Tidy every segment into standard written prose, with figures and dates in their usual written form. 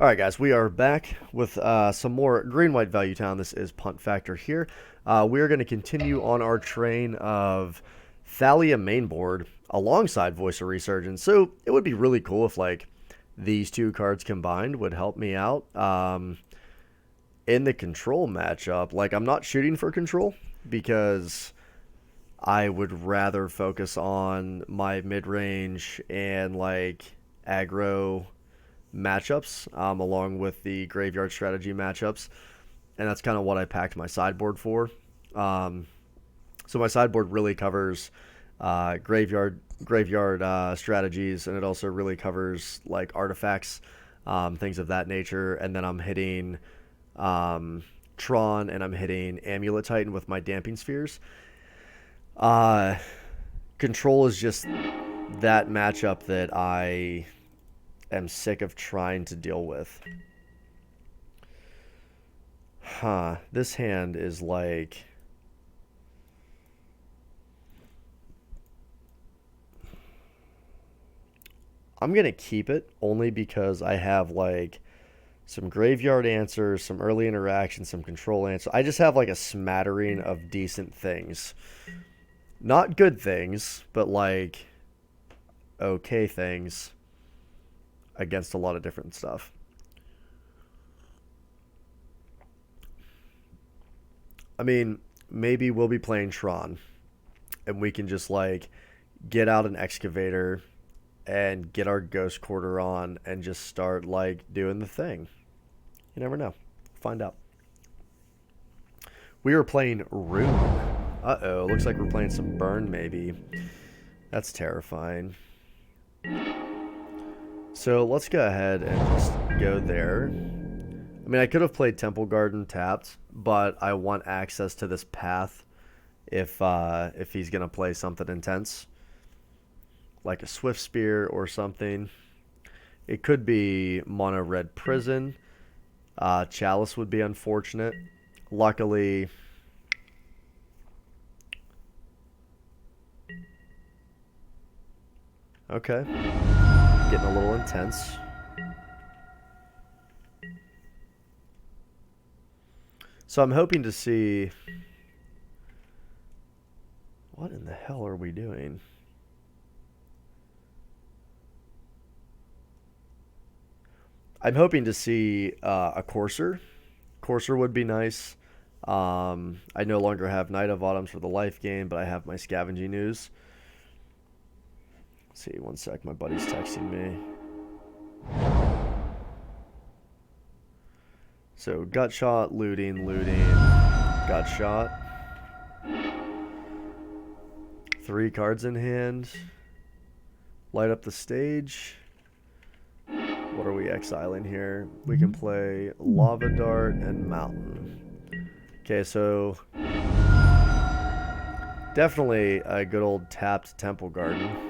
All right, guys, we are back with some more green-white value town. This is Punt Factor here. We are going to continue on our train of Thalia mainboard alongside Voice of Resurgence. So it would be really cool if like these two cards combined would help me out in the control matchup. Like I'm not shooting for control because I would rather focus on my mid-range and like aggro matchups, along with the graveyard strategy matchups, and that's kind of what I packed my sideboard for. Um, so my sideboard really covers graveyard strategies, and it also really covers like artifacts, things of that nature. And then I'm hitting Tron, and I'm hitting Amulet Titan with my Damping Spheres. Uh, Control is just that matchup that I am sick of trying to deal with. This hand is like... I'm going to keep it only because I have like some graveyard answers, some early interaction, some control answers. I just have like a smattering of decent things. Not good things, but like okay things against a lot of different stuff. I mean, maybe we'll be playing Tron and we can just like get out an excavator and get our ghost quarter on and just start like doing the thing. You never know. Find out. We were playing Rune. Uh-oh, looks like we're playing some Burn maybe. That's terrifying. So let's go ahead and just go there. I mean, I could have played Temple Garden tapped, but I want access to this path if he's gonna play something intense, like a Swift Spear or something. It could be Mono Red Prison. Chalice would be unfortunate. Luckily, okay, getting a little intense. So I'm hoping to see... What in the hell are we doing? I'm hoping to see a Courser. Courser would be nice. I no longer have Knight of Autumns for the life game, but I have my Scavenging News. Let's see, one sec. My buddy's texting me. So, gut shot, looting, gut shot. 3 cards in hand. Light up the stage. What are we exiling here? We can play Lava Dart and Mountain. Okay, so definitely a good old tapped Temple Garden.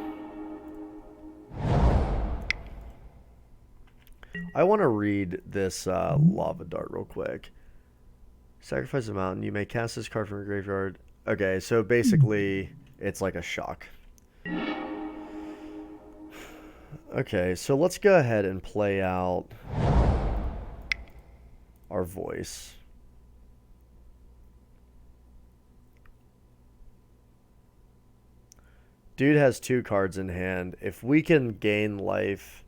I want to read this Lava Dart real quick. Sacrifice a mountain. You may cast this card from your graveyard. Okay, so basically it's like a shock. Okay, so let's go ahead and play out our voice. Dude has 2 cards in hand. If we can gain life...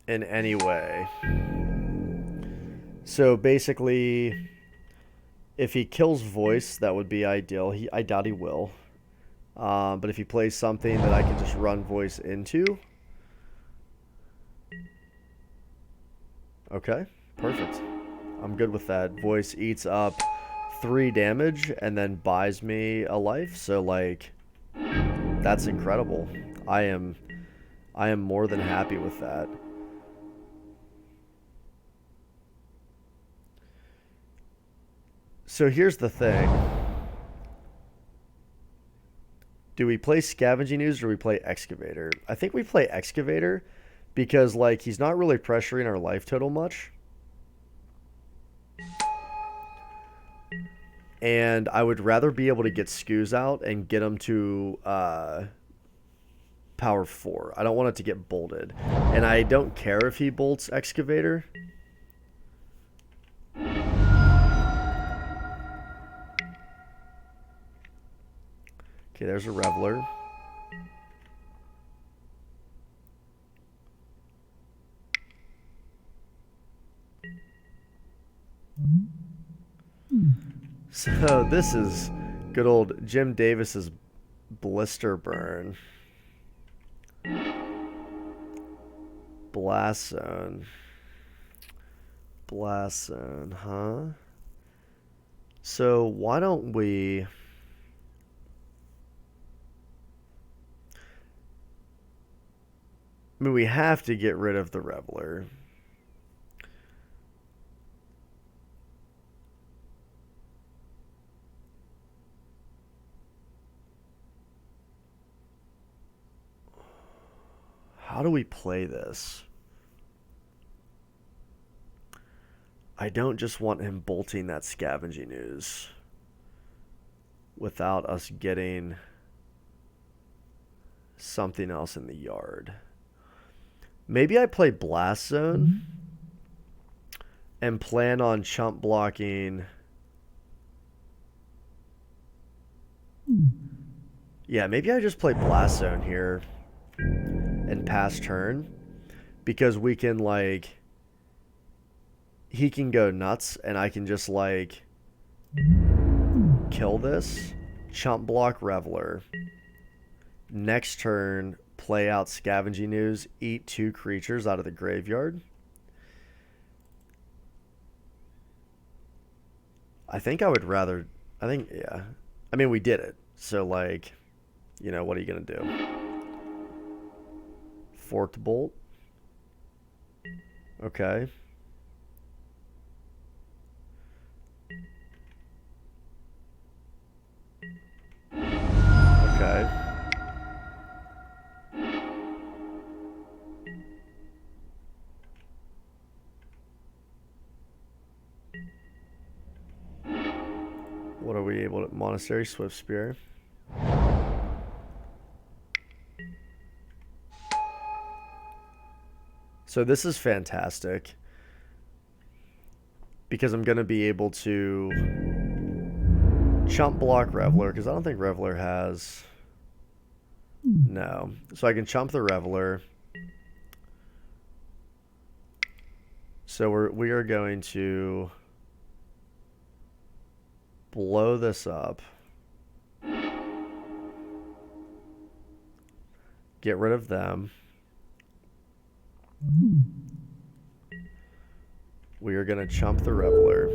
in any way. So basically, if he kills voice, that would be ideal. I doubt he will. But if he plays something that I can just run voice into. Okay, perfect. I'm good with that. Voice eats up 3 damage and then buys me a life. So like, that's incredible. I am more than happy with that. So here's the thing. Do we play Scavenging Ooze or do we play Excavator? I think we play Excavator because, like, he's not really pressuring our life total much. And I would rather be able to get Scoos out and get him to power 4. I don't want it to get bolted. And I don't care if he bolts Excavator. Okay, there's a Reveler. So this is good old Jim Davis's Blister burn. Blast Zone. Blast Zone, huh? So why don't we... I mean, we have to get rid of the Reveler. How do we play this? I don't just want him bolting that Scavenging Ooze without us getting something else in the yard. Maybe I play Blast Zone and plan on chump blocking. Yeah, maybe I just play Blast Zone here and pass turn, because we can, like, he can go nuts and I can just, like, kill this, chump block Reveler, next turn play out Scavenging Ooze, eat 2 creatures out of the graveyard. I think I would rather, yeah, I mean, we did it, so, like, you know, what are you gonna do? Forked Bolt. Okay. Okay. What are we able to... Monastery, Swift Spear. So this is fantastic, because I'm going to be able to chump block Reveler, because I don't think Reveler has... No. So I can chump the Reveler. So we are going to blow this up. Get rid of them. We are going to chump the Reveler.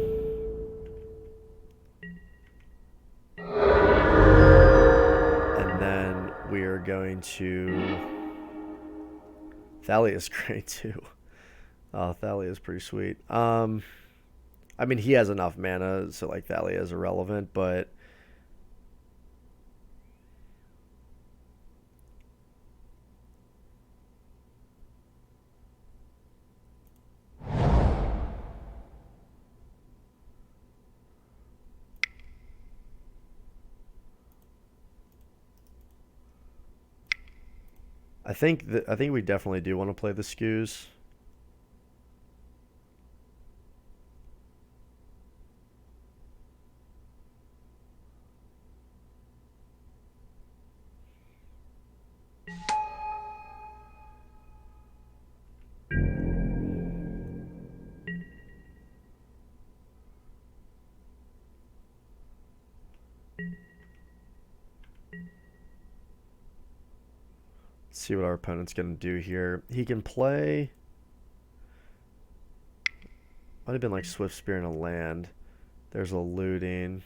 And then we are going to... Thalia is great too. Oh, Thalia is pretty sweet. I mean, he has enough mana, so like Thalia is irrelevant, but... I think we definitely do want to play the skews. See what our opponent's going to do here. He can play... Might have been like Swift Spear in a land. There's a looting.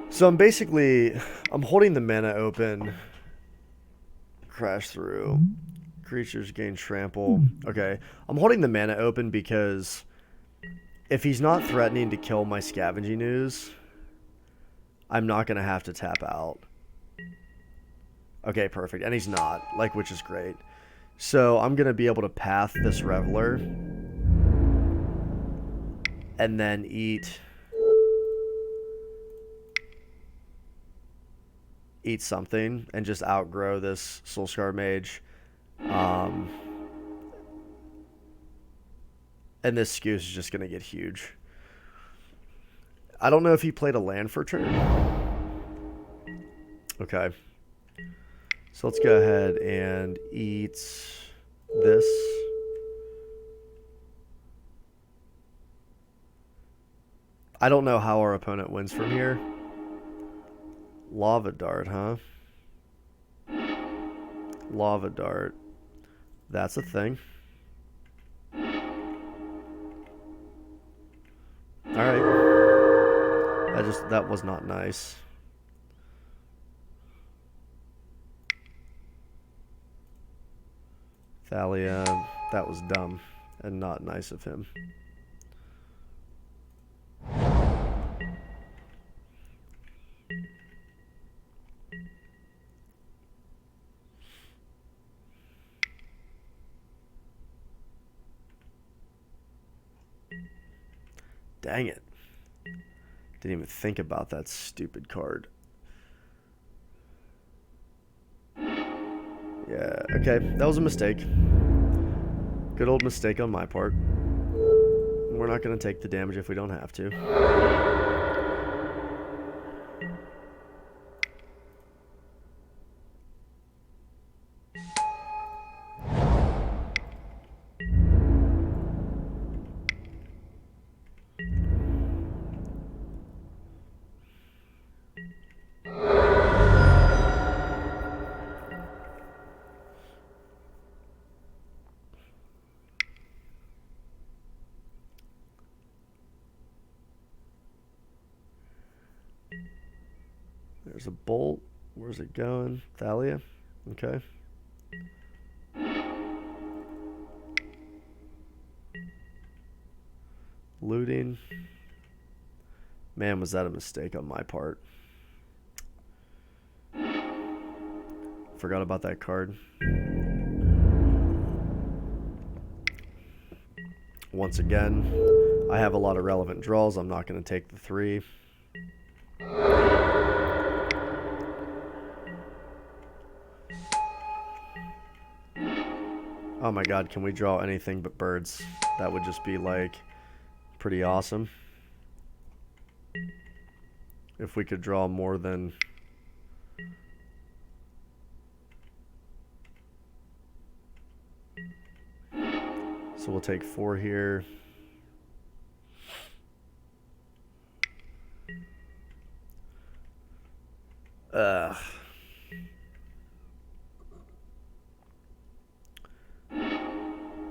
So I'm holding the mana open. Crash through. Creatures gain trample. Okay. I'm holding the mana open because if he's not threatening to kill my Scavenging Ooze, I'm not going to have to tap out. Okay, perfect. And he's not, like, which is great. So I'm going to be able to path this Reveler and then eat something and just outgrow this Soulscar Mage. And this Scoos is just going to get huge. I don't know if he played a land for turn. Okay. So let's go ahead and eat this. I don't know how our opponent wins from here. Lava Dart, huh? Lava Dart. That's a thing. Alright. That was not nice. Thalia, that was dumb and not nice of him. Dang it. Didn't even think about that stupid card. Yeah, okay. That was a mistake. Good old mistake on my part. We're not going to take the damage if we don't have to. There's a bolt. Where's it going? Thalia. Okay. Looting. Man, was that a mistake on my part. Forgot about that card. Once again, I have a lot of relevant draws. I'm not going to take the 3. Oh my god, can we draw anything but birds? That would just be like pretty awesome. If we could draw more than... So we'll take 4 here.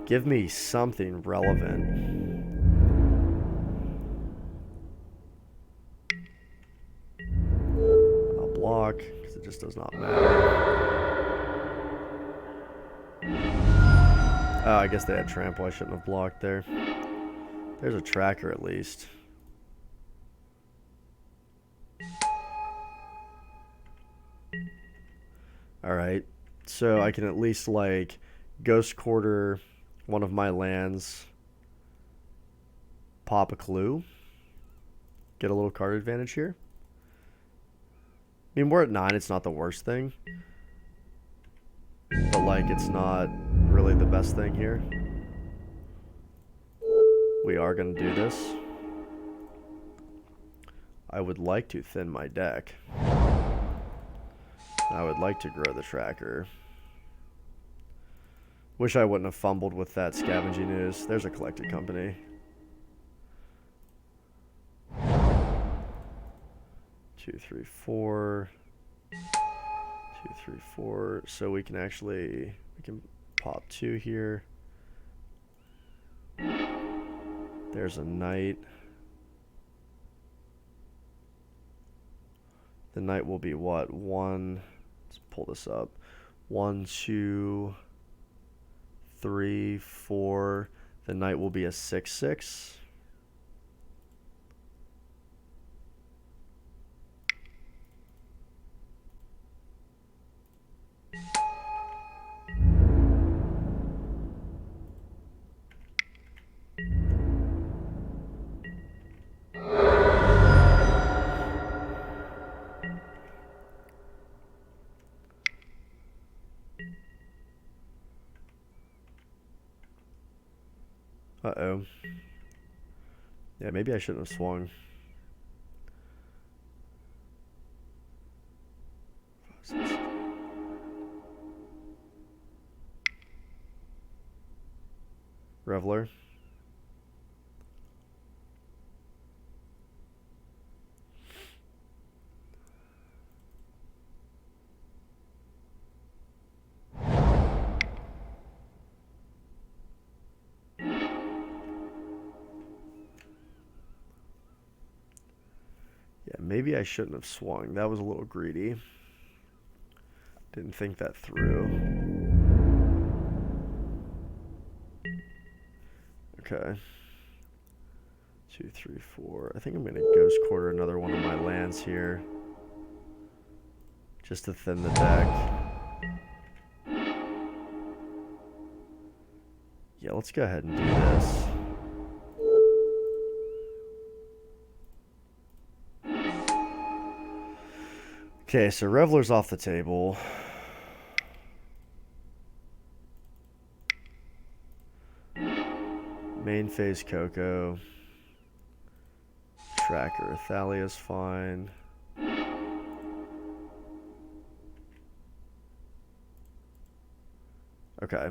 Give me something relevant. I'll block, because it just does not matter. Oh, I guess they had trample. I shouldn't have blocked there. There's a tracker at least. Alright, so I can at least, like, Ghost Quarter one of my lands, pop a clue, get a little card advantage here. I mean, we're at 9, it's not the worst thing, but, like, it's not really the best thing here. We are going to do this. I would like to thin my deck. I would like to grow the tracker. Wish I wouldn't have fumbled with that scavenging ooze. There's a collected company. 2, 3, 4. 2, 3, 4. So we can actually pop 2 here. There's a knight. The knight will be what? 1. Let's pull this up. 1, 2, 3, 4. The knight will be a 6/6. Uh-oh. Yeah, maybe I shouldn't have swung. Reveler. Yeah, maybe I shouldn't have swung. That was a little greedy. Didn't think that through. Okay. 2, 3, 4. I think I'm going to ghost quarter another one of my lands here. Just to thin the deck. Yeah, let's go ahead and do this. Okay, so Reveler's off the table. Main phase Coco. Tracker Thalia's fine. Okay.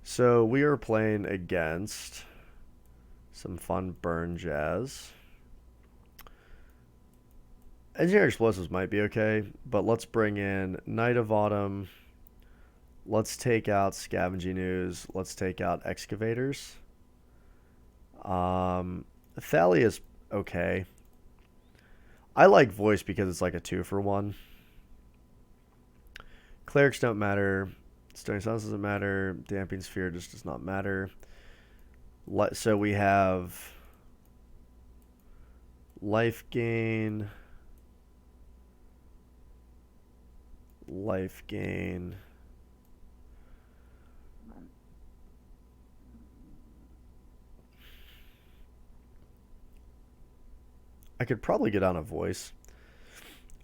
So we are playing against some fun burn jazz. Engineer Explosives might be okay, but let's bring in Knight of Autumn. Let's take out Scavenging Ooze. Let's take out Excavators. Thalia's okay. I like Voice because it's like a 2-for-1. Clerics don't matter. Stony Silence doesn't matter. Damping Sphere just does not matter. So we have life gain. Life gain. I could probably get on a Voice.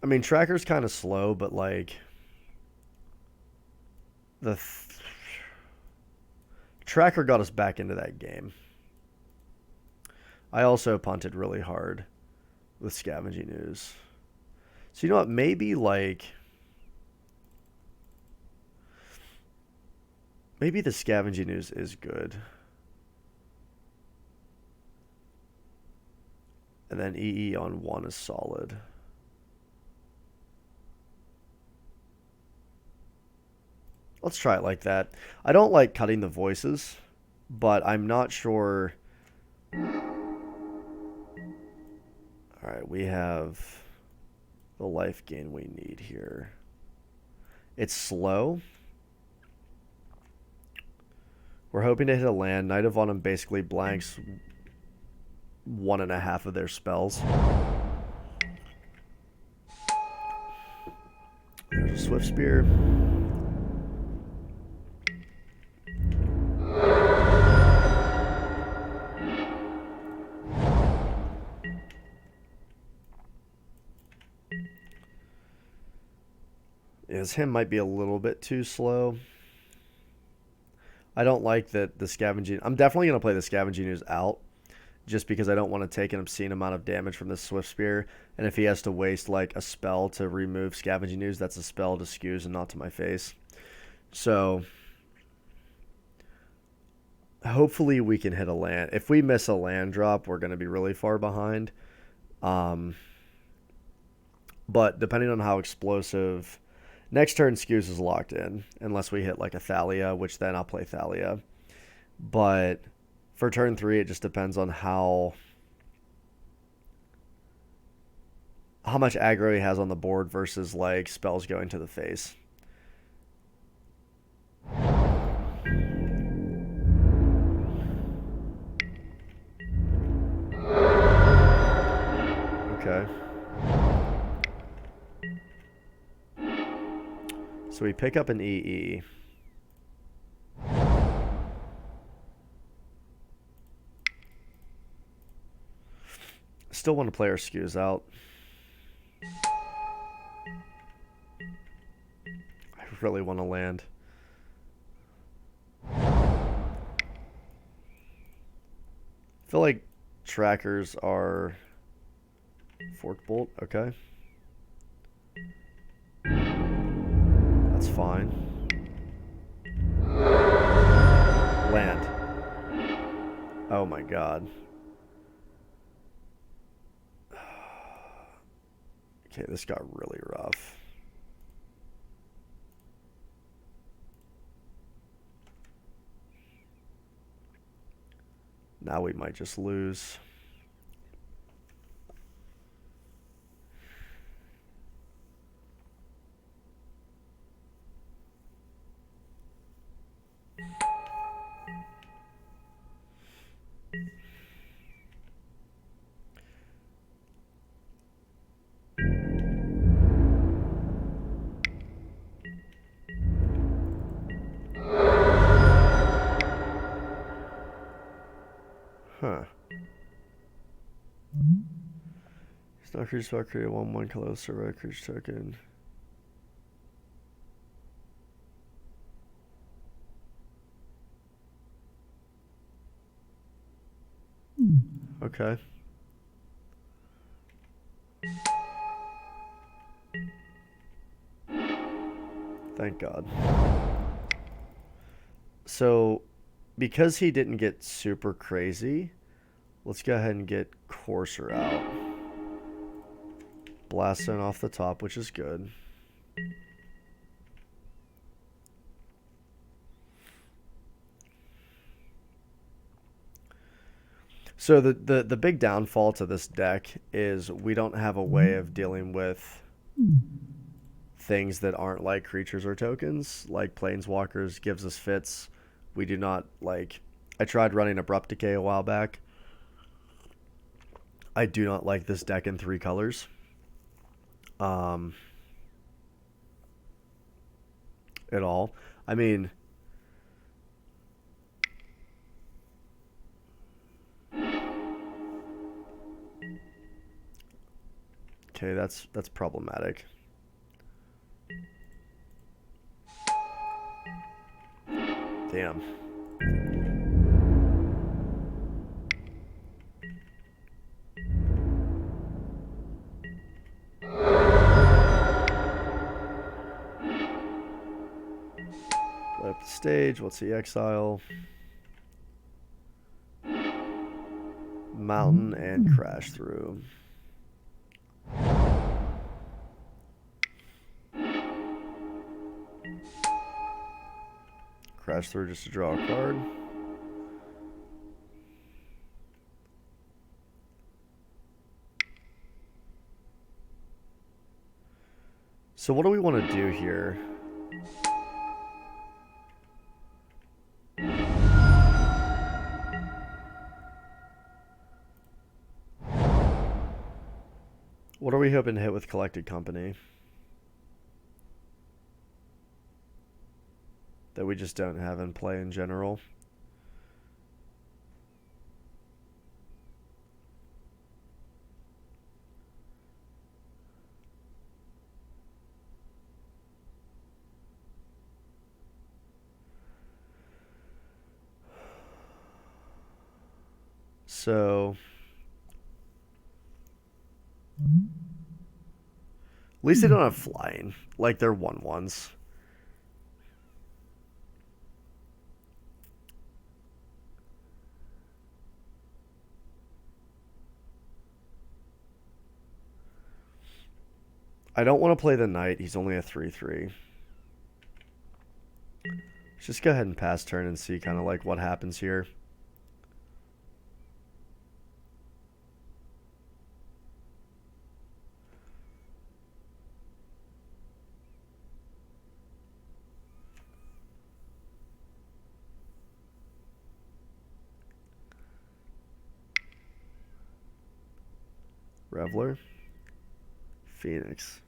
I mean, Tracker's kind of slow, but like the Tracker got us back into that game. I also punted really hard with Scavenging Ooze. So you know what? Maybe like maybe the Scavenging Ooze is good. And then EE on 1 is solid. Let's try it like that. I don't like cutting the voices, but I'm not sure. Alright, we have the life gain we need here. It's slow. We're hoping to hit a land. Knight of Autumn basically blanks 1.5 of their spells. There's a Swift Spear. His hymn might be a little bit too slow. I don't like that the Scavenging... I'm definitely going to play the Scavenging Ooze out, just because I don't want to take an obscene amount of damage from this Swift Spear. And if he has to waste like a spell to remove Scavenging Ooze, that's a spell to skews and not to my face. So hopefully we can hit a land. If we miss a land drop, we're going to be really far behind. But depending on how explosive... Next turn, Skews is locked in, unless we hit like a Thalia, which then I'll play Thalia. But for turn 3, it just depends on how much aggro he has on the board versus like spells going to the face. Okay. So we pick up an EE. Still want to play our Skews out. I really want to land. feel like trackers are fork bolt. Okay. That's fine. Land. Oh my god. Okay, this got really rough. Now we might just lose. Huh. It's not creature spell, create a 1/1 color survive creature token. Okay. Thank God. So, because he didn't get super crazy, let's go ahead and get Courser out. Blasting off the top, which is good. So the big downfall to this deck is we don't have a way of dealing with things that aren't like creatures or tokens, like planeswalkers gives us fits. We do not like. I tried running Abrupt Decay a while back. I do not like this deck in 3 colors. At all. I mean, okay, that's problematic. Damn. Light up the stage. What's the exile? Mountain and crash through. Crash through just to draw a card. So what do we want to do here? What are we hoping to hit with Collected Company? That we just don't have in play in general. So at least they don't have flying. Like they're 1/1s. I don't want to play the knight. He's only a 3/3. Let's just go ahead and pass turn and see kind of like what happens here. Reveler. Phoenix.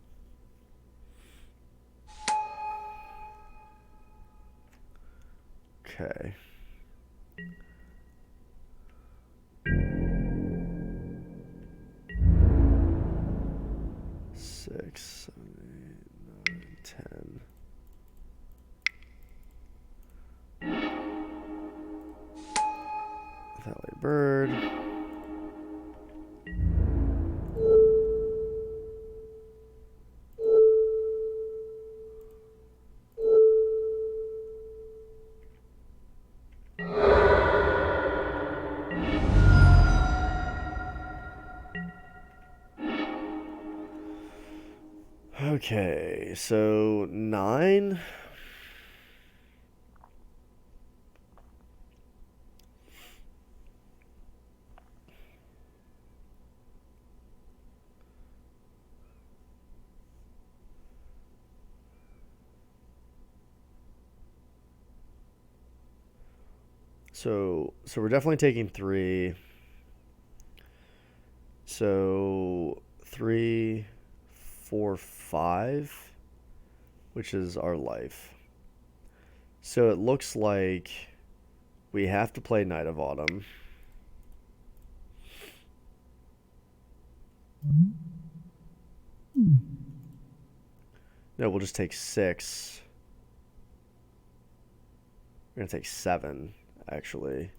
Okay. Six, 7, 8, 9, 10. That way Bird. Okay, so 9. So we're definitely taking 3. So 3, 4, 5, which is our life. So it looks like we have to play Night of Autumn. No, we'll just take 6. We're going to take 7, actually.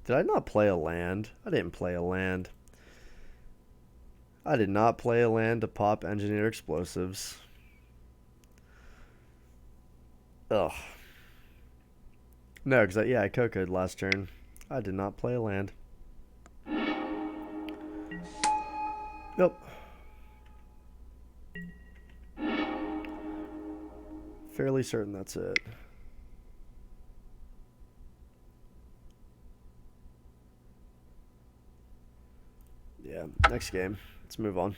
Did I not play a land? I didn't play a land. I did not play a land to pop Engineer Explosives. Ugh. No, because I Coco'd last turn. I did not play a land. Nope. Fairly certain that's it. Yeah, next game. Let's move on.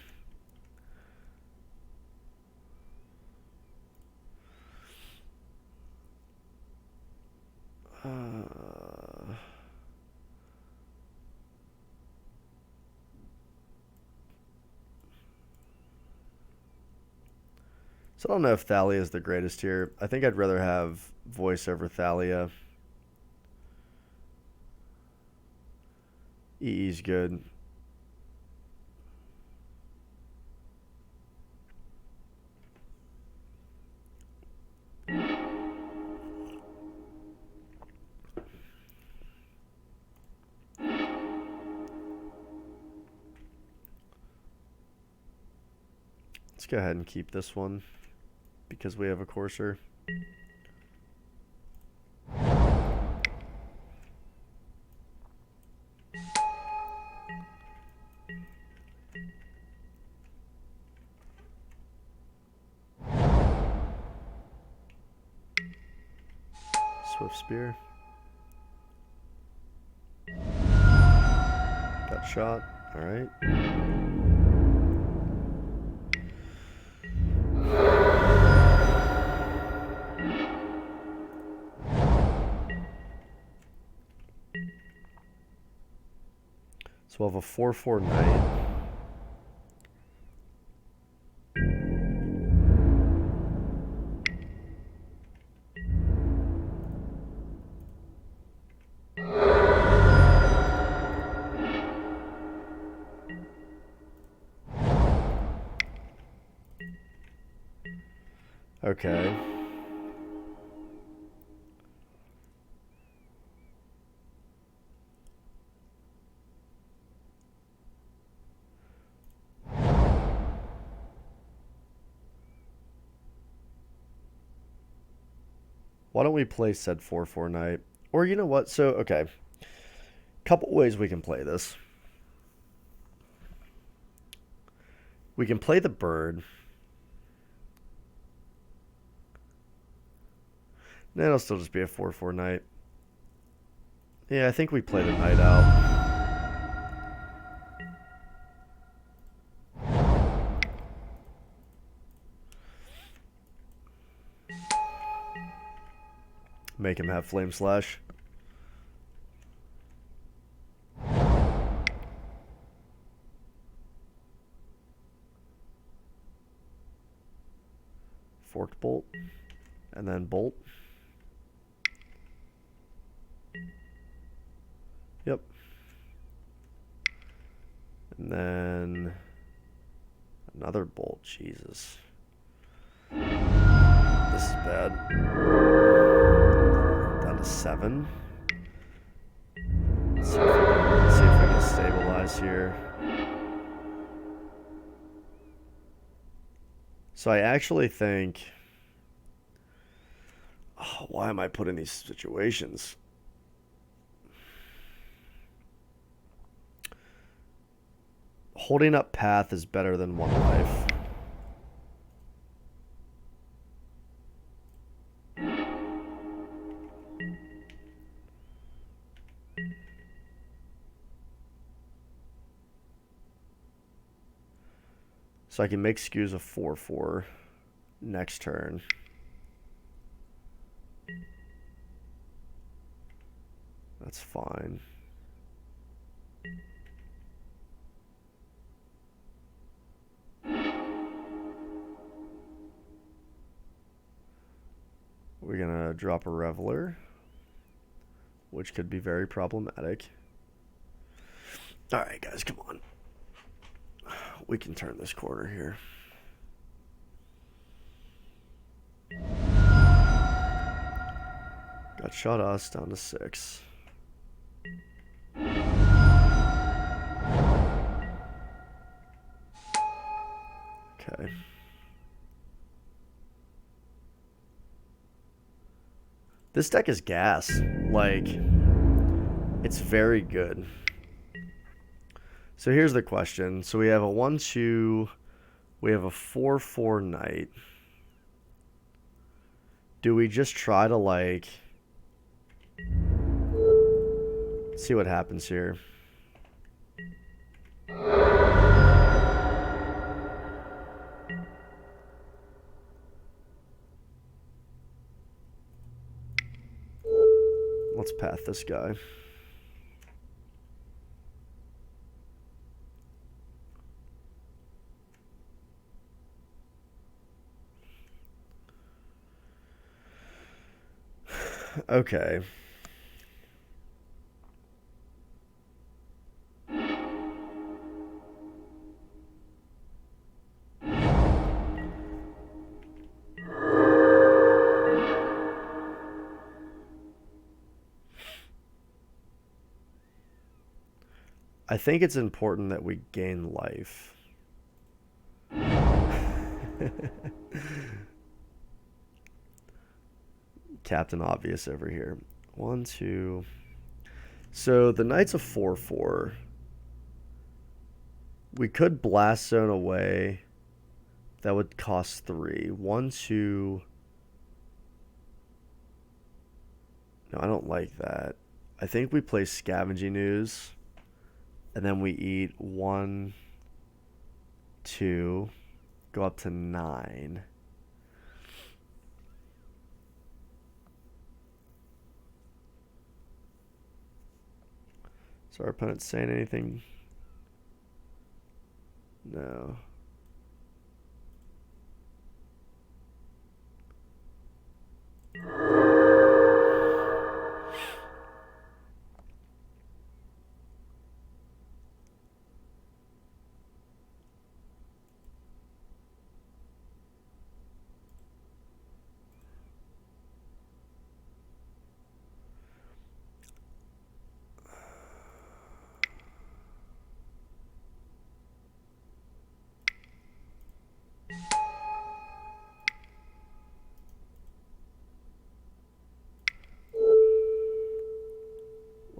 So I don't know if Thalia is the greatest here. I think I'd rather have voice over Thalia. EE's good. Let's go ahead and keep this one because we have a courser. Swift Spear. Got shot. All right. So we'll have a 4/4 knight. Okay. Why don't we play said 4/4 knight? Or you know what? So, okay. Couple ways we can play this. We can play the bird. No, it'll still just be a 4/4 knight. Yeah, I think we play the knight out. Make him have Flame Slash. Forked Bolt. And then Bolt. Yep. And then another bolt. Jesus. This is bad. Down to 7. Let's see if we can stabilize here. So I actually think... Oh, why am I put in these situations? Holding up path is better than 1 life. So I can make skews a 4/4 next turn. That's fine. We're gonna drop a Reveler, which could be very problematic. All right, guys, come on. We can turn this corner here. Got shot us down to 6. Okay. This deck is gas. Like, it's very good. So here's the question. So we have a 1/2. We have a 4/4 knight. Do we just try to, like, see what happens here? Let's path this guy. Okay. I think it's important that we gain life. Captain Obvious over here. 1, 2. So the knight's a 4/4. We could blast zone away. That would cost 3. 1, 2. No, I don't like that. I think we play Scavenging Ooze. And then we eat 1, 2. Go up to 9. So our opponent's saying anything? No.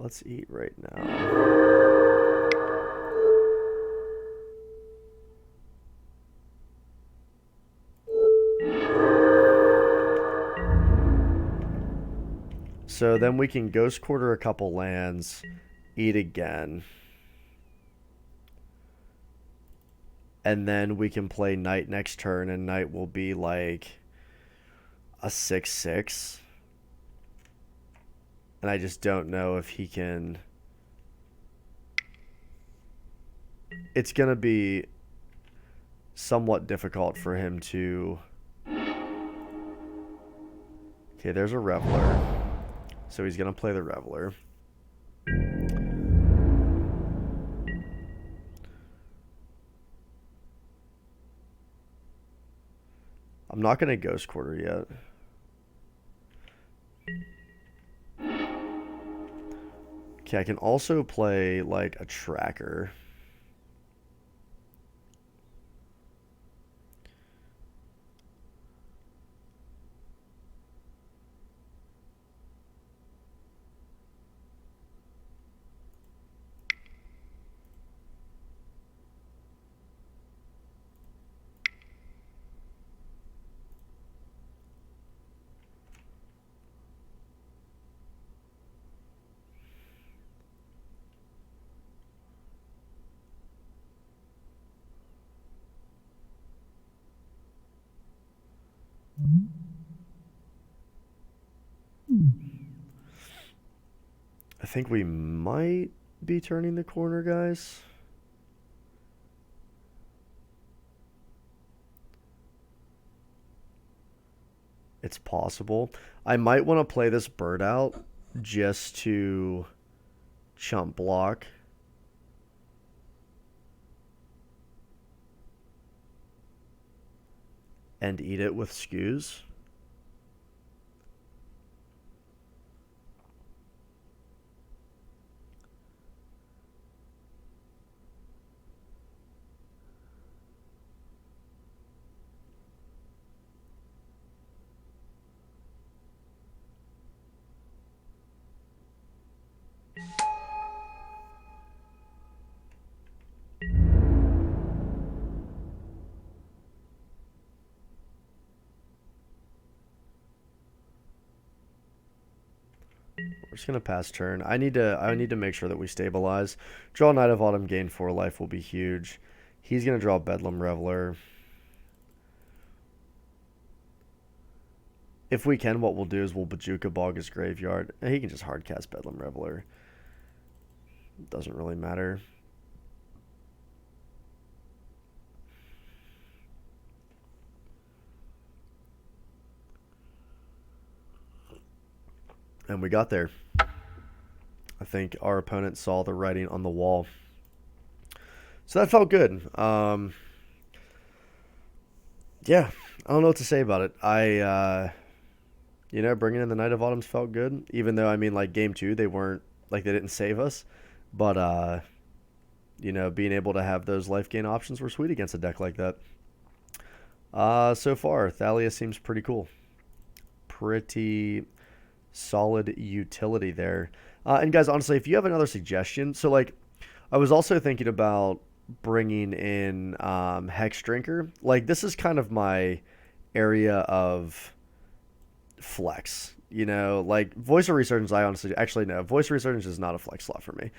Let's eat right now. So then we can Ghost Quarter a couple lands, eat again. And then we can play Knight next turn, and Knight will be like a 6/6. And I just don't know if he can... It's going to be somewhat difficult for him to... Okay, there's a Reveler. So he's going to play the Reveler. I'm not going to Ghost Quarter yet. Okay, I can also play like a tracker. I think we might be turning the corner, guys. It's possible. I might want to play this bird out just to chump block. And eat it with skews. We're just gonna pass turn. I need to make sure that we stabilize. Draw Knight of Autumn, gain 4 life will be huge. He's gonna draw Bedlam Reveler. If we can, what we'll do is we'll Bajuka Bog his graveyard. And he can just hardcast Bedlam Reveler. Doesn't really matter. And we got there. I think our opponent saw the writing on the wall. So that felt good. Yeah, I don't know what to say about it. Bringing in the Knight of Autumns felt good. Even though, I mean, like, game 2, they weren't, like, they didn't save us. But, being able to have those life gain options were sweet against a deck like that. So far, Thalia seems pretty cool. Pretty solid utility there. And guys, honestly, if you have another suggestion, so like, I was also thinking about bringing in Hex Drinker. Like, this is kind of my area of flex. Like Voice of Resurgence, I honestly, actually no, Voice of Resurgence is not a flex slot for me.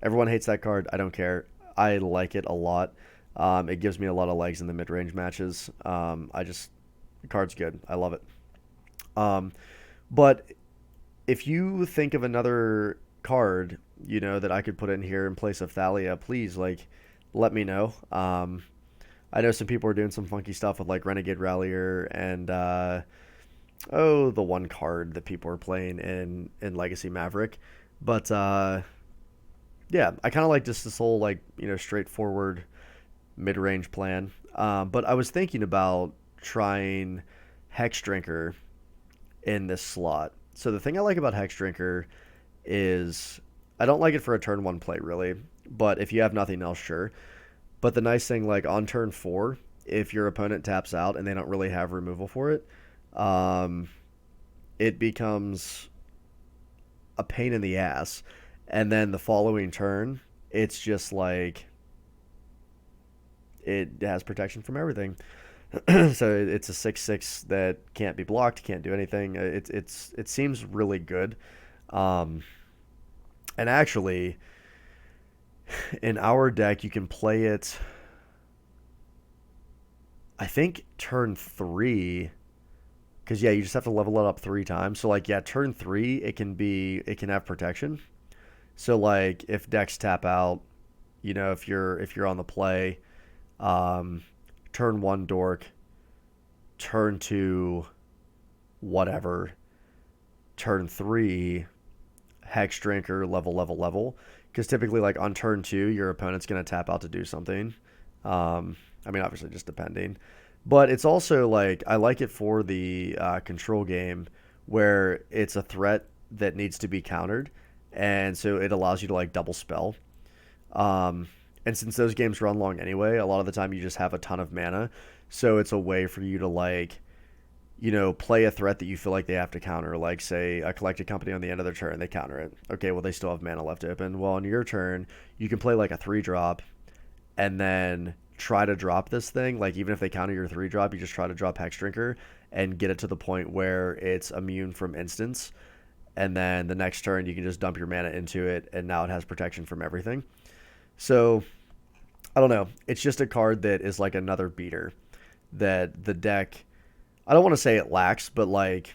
Everyone hates that card. I don't care. I like it a lot. It gives me a lot of legs in the mid-range matches. The card's good. I love it. But if you think of another card, that I could put in here in place of Thalia, please, like, let me know. I know some people are doing some funky stuff with, like, Renegade Rallier and, the one card that people are playing in Legacy Maverick. But, yeah, I kind of like just this whole, like, straightforward mid-range plan. But I was thinking about trying Hex Drinker in this slot. So the thing I like about Hex Drinker is I don't like it for a turn 1 play, really. But if you have nothing else, sure. But the nice thing, like, on turn 4, if your opponent taps out and they don't really have removal for it, it becomes a pain in the ass. And then the following turn, it's just like it has protection from everything. So it's a 6/6 that can't be blocked, can't do anything. It seems really good. And actually, in our deck, you can play it, I think, turn 3. Because, yeah, you just have to level it up 3 times. So, like, yeah, turn 3, it can have protection. So, like, if decks tap out, if you're on the play, turn 1 Dork, turn 2 whatever, turn 3 Hex Drinker, level. Because typically, like, on turn 2, your opponent's going to tap out to do something. I mean, obviously, just depending. But it's also like I like it for the control game where it's a threat that needs to be countered, and so it allows you to like double spell. Um, and since those games run long anyway, a lot of the time you just have a ton of mana, so it's a way for you to like play a threat that you feel like they have to counter, like say a collected company on the end of their turn, they counter it. Okay, well they still have mana left open. Well, on your turn, you can play like a 3 drop and then try to drop this thing. Like even if they counter your 3 drop, you just try to drop Hex Drinker and get it to the point where it's immune from instants. And then the next turn, you can just dump your mana into it, and now it has protection from everything. So I don't know. It's just a card that is like another beater that the deck. I don't want to say it lacks, but like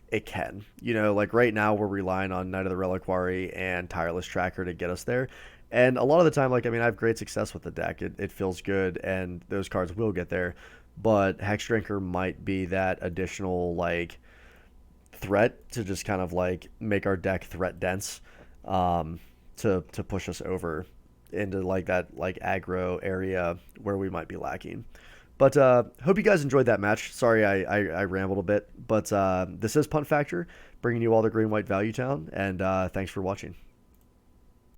it can. Like right now we're relying on Knight of the Reliquary and Tireless Tracker to get us there. And a lot of the time, like, I mean, I have great success with the deck. It feels good, and those cards will get there. But Hex Drinker might be that additional, like, threat to just kind of, like, make our deck threat dense to push us over into, like, that, like, aggro area where we might be lacking. But hope you guys enjoyed that match. Sorry I rambled a bit. But this is Punt Factor, bringing you all the green-white value town. And thanks for watching.